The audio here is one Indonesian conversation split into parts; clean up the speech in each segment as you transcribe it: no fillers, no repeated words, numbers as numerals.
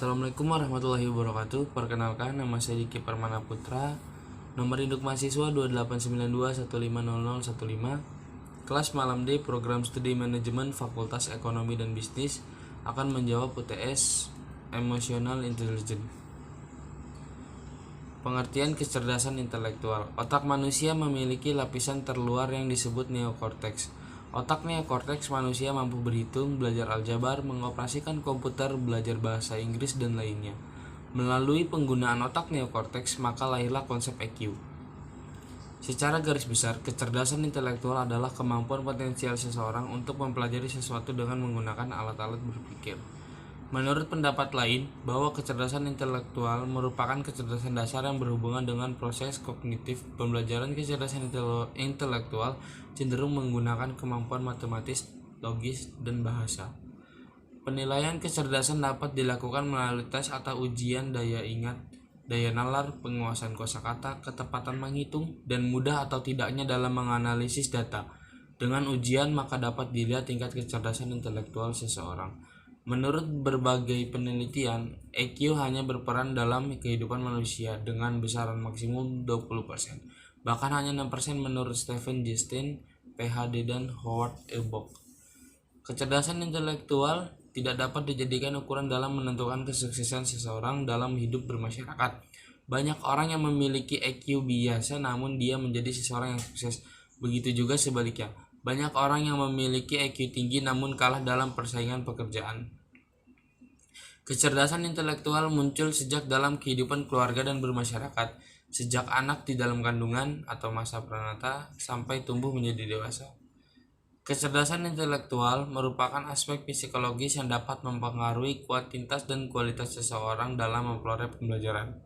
Assalamualaikum warahmatullahi wabarakatuh. Perkenalkan, nama saya Diki Permana Putra. Nomor induk mahasiswa 2892150015. Kelas malam D Program Studi Manajemen Fakultas Ekonomi dan Bisnis akan menjawab UTS Emotional Intelligence. Pengertian kecerdasan intelektual. Otak manusia memiliki lapisan terluar yang disebut neokorteks. Otak neokorteks manusia mampu berhitung, belajar aljabar, mengoperasikan komputer, belajar bahasa Inggris, dan lainnya. Melalui penggunaan otak neokorteks, maka lahirlah konsep EQ. Secara garis besar, kecerdasan intelektual adalah kemampuan potensial seseorang untuk mempelajari sesuatu dengan menggunakan alat-alat berpikir. Menurut pendapat lain, bahwa kecerdasan intelektual merupakan kecerdasan dasar yang berhubungan dengan proses kognitif. Pembelajaran kecerdasan intelektual cenderung menggunakan kemampuan matematis, logis, dan bahasa. Penilaian kecerdasan dapat dilakukan melalui tes atau ujian daya ingat, daya nalar, penguasaan kosakata, ketepatan menghitung, dan mudah atau tidaknya dalam menganalisis data. Dengan ujian, maka dapat dilihat tingkat kecerdasan intelektual seseorang. Menurut berbagai penelitian, EQ hanya berperan dalam kehidupan manusia dengan besaran maksimum 20%. Bahkan hanya 6% menurut Stephen Justin, PhD, dan Howard E. Bock. Kecerdasan intelektual tidak dapat dijadikan ukuran dalam menentukan kesuksesan seseorang dalam hidup bermasyarakat. Banyak orang yang memiliki EQ biasa namun dia menjadi seseorang yang sukses. Begitu juga sebaliknya. Banyak orang yang memiliki EQ tinggi namun kalah dalam persaingan pekerjaan. Kecerdasan intelektual muncul sejak dalam kehidupan keluarga dan bermasyarakat, sejak anak di dalam kandungan atau masa pranata sampai tumbuh menjadi dewasa. Kecerdasan intelektual merupakan aspek psikologis yang dapat mempengaruhi kuantitas dan kualitas seseorang dalam memperoleh pembelajaran.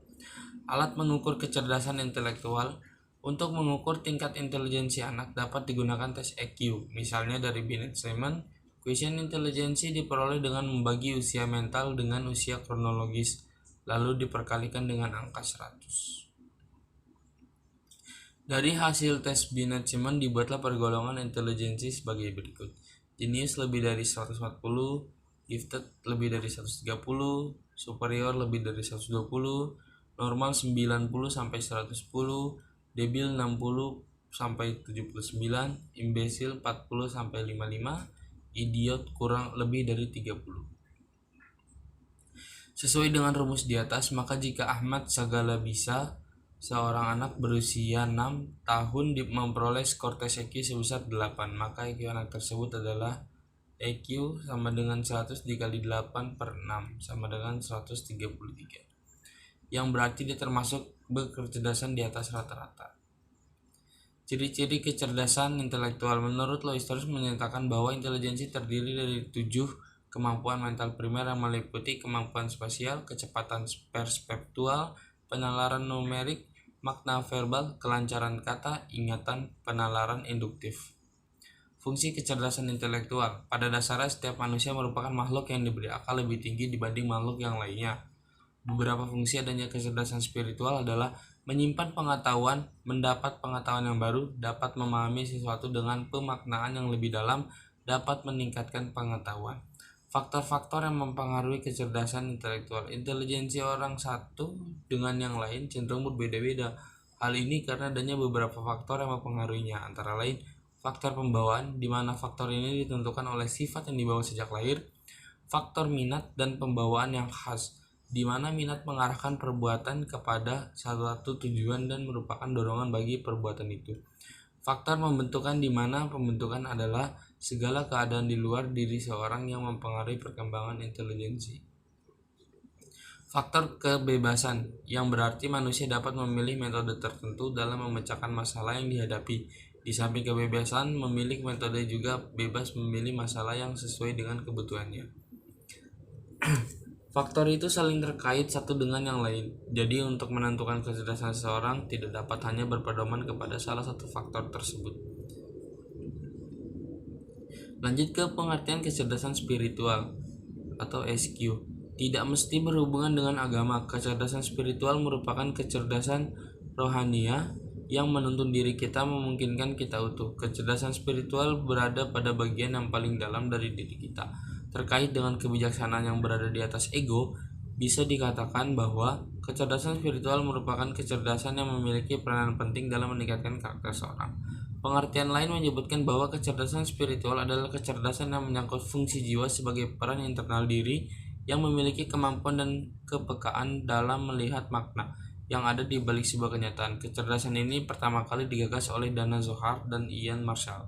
Alat mengukur kecerdasan intelektual. Untuk mengukur tingkat intelijensi anak dapat digunakan tes EQ, misalnya dari Binet-Simon. Quotient intelijensi diperoleh dengan membagi usia mental dengan usia kronologis, lalu diperkalikan dengan angka 100. Dari hasil tes Binet-Simon dibuatlah pergolongan intelijensi sebagai berikut. Jenius lebih dari 140, gifted lebih dari 130, superior lebih dari 120, normal 90 sampai 110, debil 60 sampai 79, imbesil 40 sampai 55, idiot kurang lebih dari 30. Sesuai dengan rumus di atas, maka jika Ahmad segala bisa, seorang anak berusia 6 tahun memperoleh skor tes EQ sebesar 8, maka EQ anak tersebut adalah EQ sama dengan 100 dikali 8 per 6 sama dengan 133, yang berarti dia termasuk berkecerdasan di atas rata-rata. Ciri-ciri kecerdasan intelektual. Menurut Lois Strauss menyatakan bahwa intelijensi terdiri dari 7 kemampuan mental primer yang meliputi kemampuan spasial, kecepatan perspektual, penalaran numerik, makna verbal, kelancaran kata, ingatan, penalaran induktif. Fungsi kecerdasan intelektual. Pada dasarnya setiap manusia merupakan makhluk yang diberi akal lebih tinggi dibanding makhluk yang lainnya. Beberapa fungsi adanya kecerdasan spiritual adalah menyimpan pengetahuan, mendapat pengetahuan yang baru, dapat memahami sesuatu dengan pemaknaan yang lebih dalam, dapat meningkatkan pengetahuan. Faktor-faktor yang mempengaruhi kecerdasan intelektual. Intelijensi orang satu dengan yang lain cenderung berbeda-beda. Hal ini karena adanya beberapa faktor yang mempengaruhinya, antara lain faktor pembawaan, di mana faktor ini ditentukan oleh sifat yang dibawa sejak lahir, faktor minat dan pembawaan yang khas, di mana minat mengarahkan perbuatan kepada satu tujuan dan merupakan dorongan bagi perbuatan itu. Faktor pembentukan, di mana pembentukan adalah segala keadaan di luar diri seorang yang mempengaruhi perkembangan intelijensi. Faktor kebebasan, yang berarti manusia dapat memilih metode tertentu dalam memecahkan masalah yang dihadapi. Di samping kebebasan memilih metode juga bebas memilih masalah yang sesuai dengan kebutuhannya. Faktor itu saling terkait satu dengan yang lain. Jadi untuk menentukan kecerdasan seseorang tidak dapat hanya berpedoman kepada salah satu faktor tersebut. Lanjut ke pengertian kecerdasan spiritual atau SQ. Tidak mesti berhubungan dengan agama. Kecerdasan spiritual merupakan kecerdasan rohania yang menuntun diri kita, memungkinkan kita utuh. Kecerdasan spiritual berada pada bagian yang paling dalam dari diri kita. Terkait dengan kebijaksanaan yang berada di atas ego, Bisa dikatakan bahwa kecerdasan spiritual merupakan kecerdasan yang memiliki peranan penting dalam meningkatkan karakter seorang. Pengertian lain menyebutkan bahwa kecerdasan spiritual adalah kecerdasan yang menyangkut fungsi jiwa sebagai peran internal diri yang memiliki kemampuan dan kepekaan dalam melihat makna yang ada di balik sebuah kenyataan. Kecerdasan ini pertama kali digagas oleh Dana Zohar dan Ian Marshall.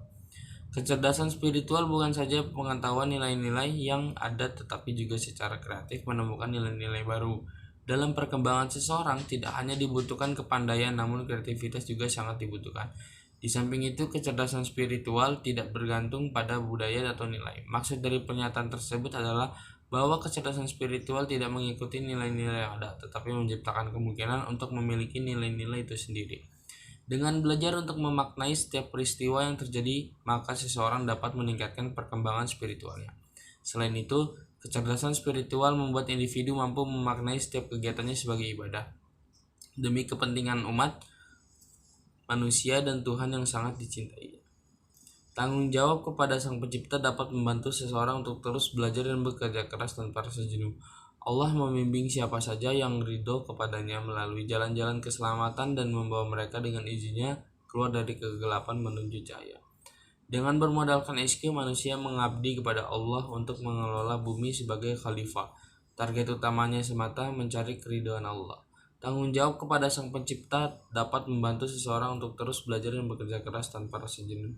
Kecerdasan spiritual bukan saja pengetahuan nilai-nilai yang ada, tetapi juga secara kreatif menemukan nilai-nilai baru. Dalam perkembangan seseorang tidak hanya dibutuhkan kepandaian, namun kreativitas juga sangat dibutuhkan. Di samping itu, kecerdasan spiritual tidak bergantung pada budaya atau nilai. Maksud dari pernyataan tersebut adalah bahwa kecerdasan spiritual tidak mengikuti nilai-nilai yang ada, tetapi menciptakan kemungkinan untuk memiliki nilai-nilai itu sendiri. Dengan belajar untuk memaknai setiap peristiwa yang terjadi, maka seseorang dapat meningkatkan perkembangan spiritualnya. Selain itu, kecerdasan spiritual membuat individu mampu memaknai setiap kegiatannya sebagai ibadah demi kepentingan umat manusia dan Tuhan yang sangat dicintai. Tanggung jawab kepada Sang Pencipta dapat membantu seseorang untuk terus belajar dan bekerja keras tanpa rasa jenuh. Allah membimbing siapa saja yang ridho kepadanya melalui jalan-jalan keselamatan dan membawa mereka dengan izinnya keluar dari kegelapan menuju cahaya. Dengan bermodalkan IQ, manusia mengabdi kepada Allah untuk mengelola bumi sebagai khalifah. Target utamanya semata mencari keridhaan Allah. Tanggung jawab kepada Sang Pencipta dapat membantu seseorang untuk terus belajar dan bekerja keras tanpa rasa jenuh.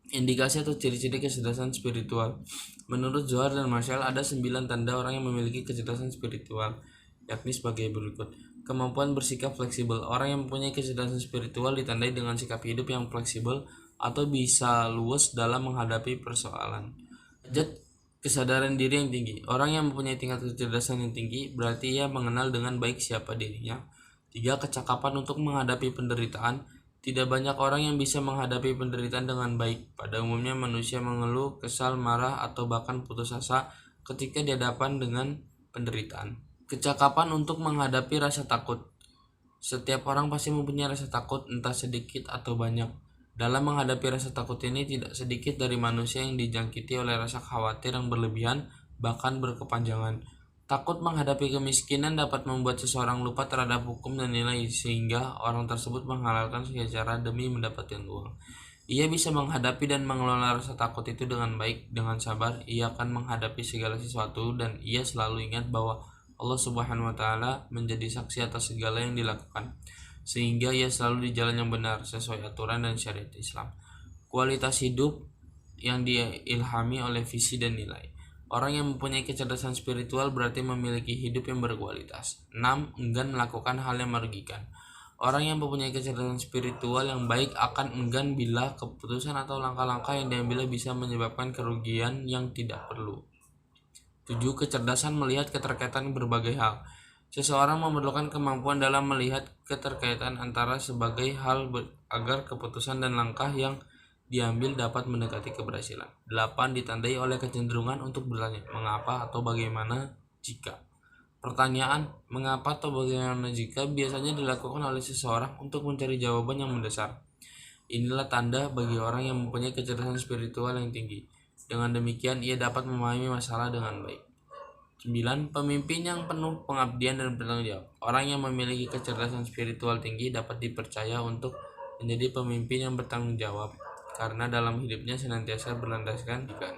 Indikasi atau ciri-ciri kecerdasan spiritual. Menurut Zohar dan Marshall, ada 9 tanda orang yang memiliki kecerdasan spiritual, yakni sebagai berikut. Kemampuan bersikap fleksibel. Orang yang mempunyai kecerdasan spiritual ditandai dengan sikap hidup yang fleksibel atau bisa luas dalam menghadapi persoalan. Derajat kesadaran diri yang tinggi. Orang yang mempunyai tingkat kecerdasan yang tinggi berarti ia mengenal dengan baik siapa dirinya. 3. Kecakapan untuk menghadapi penderitaan. Tidak banyak orang yang bisa menghadapi penderitaan dengan baik. Pada umumnya manusia mengeluh, kesal, marah, atau bahkan putus asa ketika dihadapkan dengan penderitaan. Kecakapan untuk menghadapi rasa takut. Setiap orang pasti mempunyai rasa takut, entah sedikit atau banyak. Dalam menghadapi rasa takut ini, tidak sedikit dari manusia yang dijangkiti oleh rasa khawatir yang berlebihan, bahkan berkepanjangan. Takut menghadapi kemiskinan dapat membuat seseorang lupa terhadap hukum dan nilai, sehingga orang tersebut menghalalkan segala cara demi mendapatkan uang. Ia bisa menghadapi dan mengelola rasa takut itu dengan baik. Dengan sabar, ia akan menghadapi segala sesuatu dan ia selalu ingat bahwa Allah Subhanahu wa Ta'ala menjadi saksi atas segala yang dilakukan, sehingga ia selalu di jalan yang benar sesuai aturan dan syariat Islam. Kualitas hidup yang diilhami oleh visi dan nilai. Orang yang mempunyai kecerdasan spiritual berarti memiliki hidup yang berkualitas. 6. Enggan melakukan hal yang merugikan. Orang yang mempunyai kecerdasan spiritual yang baik akan enggan bila keputusan atau langkah-langkah yang diambil bisa menyebabkan kerugian yang tidak perlu. 7. Kecerdasan melihat keterkaitan berbagai hal. Seseorang memerlukan kemampuan dalam melihat keterkaitan antara sebagai hal agar keputusan dan langkah yang diambil dapat mendekati keberhasilan. 8. Ditandai oleh kecenderungan untuk bertanya mengapa atau bagaimana jika. Pertanyaan mengapa atau bagaimana jika biasanya dilakukan oleh seseorang untuk mencari jawaban yang mendasar. Inilah tanda bagi orang yang mempunyai kecerdasan spiritual yang tinggi. Dengan demikian ia dapat memahami masalah dengan baik. 9. Pemimpin yang penuh pengabdian dan bertanggung jawab. Orang yang memiliki kecerdasan spiritual tinggi dapat dipercaya untuk menjadi pemimpin yang bertanggung jawab, karena dalam hidupnya senantiasa berlandaskan iman.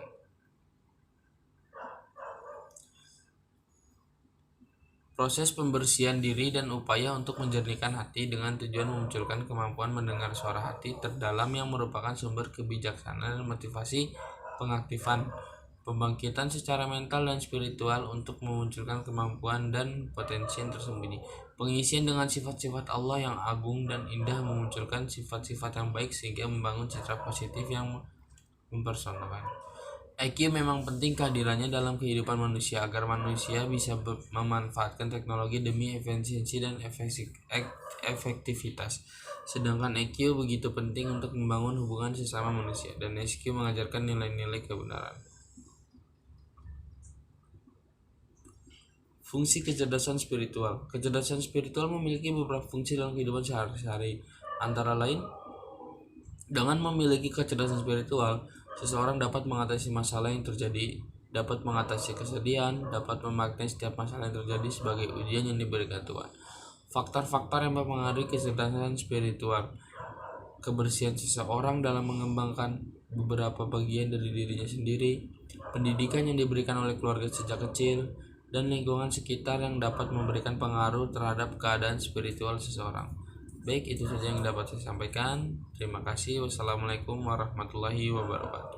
Proses pembersihan diri dan upaya untuk menjernihkan hati dengan tujuan memunculkan kemampuan mendengar suara hati terdalam yang merupakan sumber kebijaksanaan dan motivasi pengaktifan, pembangkitan secara mental dan spiritual untuk memunculkan kemampuan dan potensi yang tersembunyi. Pengisian dengan sifat-sifat Allah yang agung dan indah memunculkan sifat-sifat yang baik sehingga membangun citra positif yang mempersonalkan. IQ memang penting kehadirannya dalam kehidupan manusia agar manusia bisa memanfaatkan teknologi demi efisiensi dan efektivitas. Sedangkan EQ begitu penting untuk membangun hubungan sesama manusia, dan SQ mengajarkan nilai-nilai kebenaran. Fungsi kecerdasan spiritual. Kecerdasan spiritual memiliki beberapa fungsi dalam kehidupan sehari-hari. Antara lain, dengan memiliki kecerdasan spiritual, seseorang dapat mengatasi masalah yang terjadi dapat mengatasi kesedihan, dapat memaknai setiap masalah yang terjadi sebagai ujian yang diberikan Tuhan. Faktor-faktor yang mempengaruhi kecerdasan spiritual: kebersihan seseorang dalam mengembangkan beberapa bagian dari dirinya sendiri, pendidikan yang diberikan oleh keluarga sejak kecil, dan lingkungan sekitar yang dapat memberikan pengaruh terhadap keadaan spiritual seseorang. Baik, itu saja yang dapat saya sampaikan. Terima kasih. Wassalamualaikum warahmatullahi wabarakatuh.